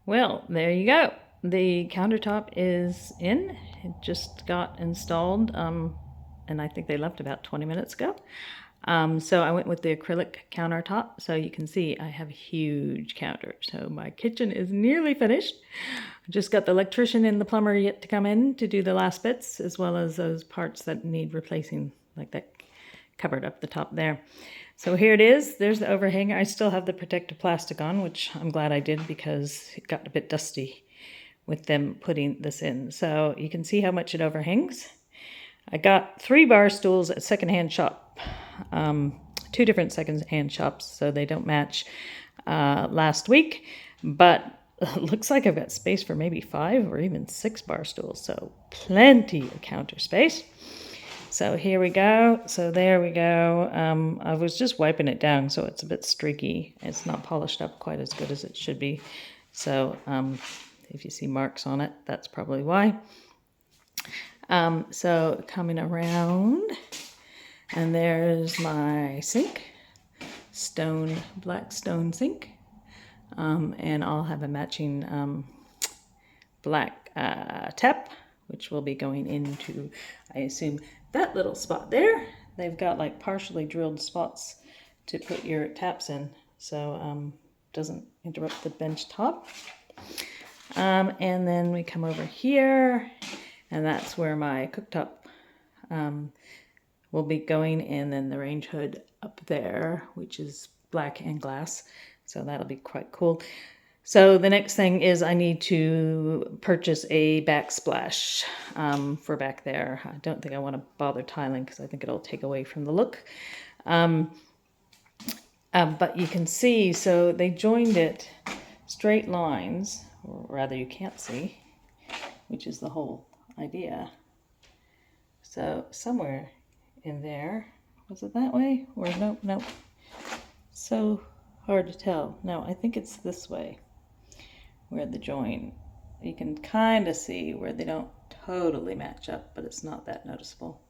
Well, there you go. The countertop is in. It just got installed, and I think they left about 20 minutes ago. So I went with the acrylic countertop. So you can see I have a huge counter. So my kitchen is nearly finished. I just got the electrician and the plumber yet to come in to do the last bits, as well as those parts that need replacing, like that covered up the top there. So here it is. There's the overhang. I still have the protective plastic on, which I'm glad I did because it got a bit dusty with them putting this in. So you can see how much it overhangs. I got 3 bar stools at secondhand shop, 2 different secondhand shops, so they don't match last week, but it looks like I've got space for maybe 5 or even 6 bar stools, so plenty of counter space. So here we go. So there we go. I was just wiping it down, so it's a bit streaky. It's not polished up quite as good as it should be. So if you see marks on it, that's probably why. So coming around, and there's my sink, black stone sink. And I'll have a matching black tap, which will be going into, I assume, that little spot there. They've got like partially drilled spots to put your taps in, so doesn't interrupt the bench top. And then we come over here, and that's where my cooktop will be going, and then the range hood up there, which is black and glass, so that'll be quite cool. So the next thing is I need to purchase a backsplash for back there. I don't think I want to bother tiling because I think it'll take away from the look. But you can see, so they joined it straight lines, or rather you can't see, which is the whole idea. So somewhere in there, was it that way? Or nope. So hard to tell. No, I think it's this way, where the join, you can kind of see where they don't totally match up, but it's not that noticeable.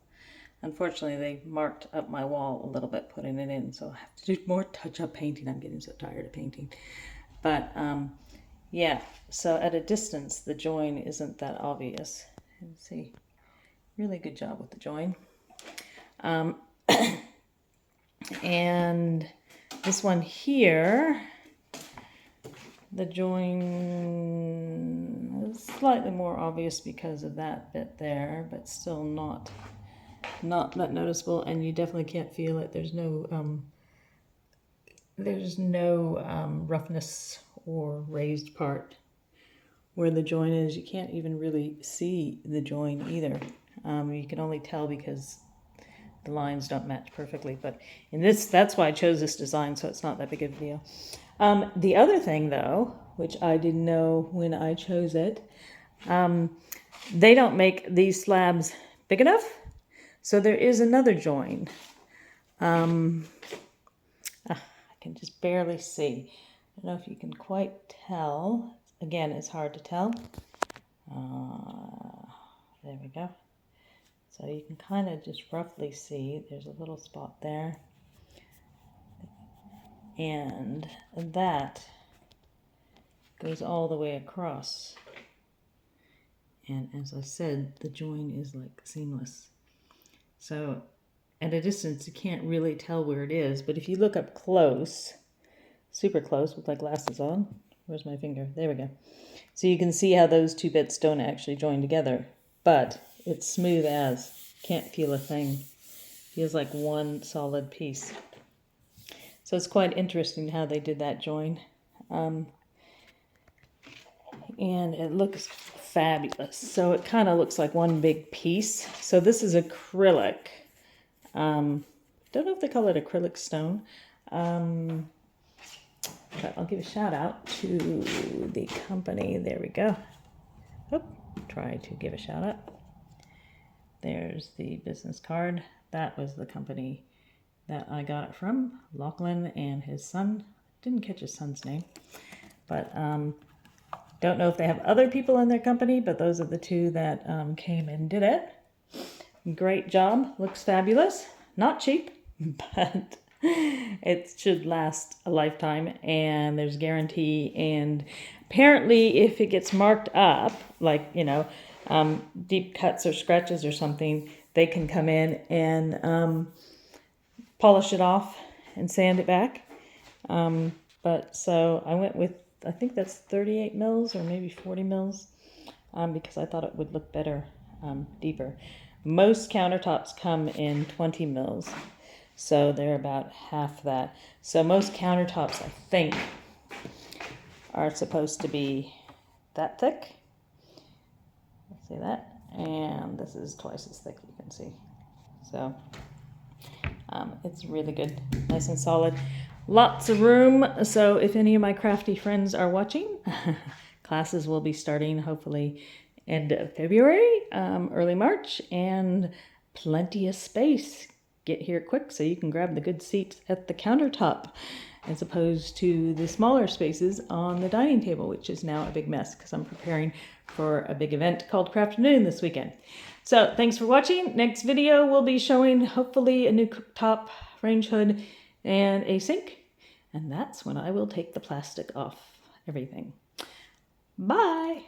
Unfortunately, they marked up my wall a little bit putting it in, so I have to do more touch-up painting. I'm getting so tired of painting. But yeah, so at a distance, the join isn't that obvious. Let's see, really good job with the join. And this one here, the join is slightly more obvious because of that bit there, but still not that noticeable, and you definitely can't feel it. There's no roughness or raised part where the join is. You can't even really see the join either. You can only tell because the lines don't match perfectly, but in this, that's why I chose this design, so it's not that big of a deal. The other thing, though, which I didn't know when I chose it, they don't make these slabs big enough, so there is another join. I can just barely see. I don't know if you can quite tell. Again, it's hard to tell. There we go. So you can kind of just roughly see there's a little spot there. And that goes all the way across. And as I said, the join is like seamless. So at a distance, you can't really tell where it is. But if you look up close, super close with my glasses on, where's my finger? There we go. So you can see how those 2 bits don't actually join together. But it's smooth as. Can't feel a thing. Feels like one solid piece. So it's quite interesting how they did that join. And it looks fabulous. So it kind of looks like one big piece. So this is acrylic. Don't know if they call it acrylic stone. But I'll give a shout out to the company. There we go. Try to give a shout out. There's the business card. That was the company that I got it from. Lachlan and his son. Didn't catch his son's name. But don't know if they have other people in their company, but those are the 2 that came and did it. Great job. Looks fabulous. Not cheap, but It should last a lifetime, and there's guarantee. And apparently, if it gets marked up, like, deep cuts or scratches or something, they can come in and polish it off and sand it back. But so I went with, I think that's 38 mils or maybe 40 mils, because I thought it would look better, deeper. Most countertops come in 20 mils, so they're about half that. So most countertops, I think, are supposed to be that thick. See that? And this is twice as thick, you can see. So it's really good, nice and solid. Lots of room. So if any of my crafty friends are watching, classes will be starting hopefully end of February, early March, and plenty of space. Get here quick so you can grab the good seats at the countertop, as opposed to the smaller spaces on the dining table, which is now a big mess because I'm preparing for a big event called Crafternoon this weekend. So thanks for watching. Next video will be showing hopefully a new cooktop, range hood, and a sink. And that's when I will take the plastic off everything. Bye.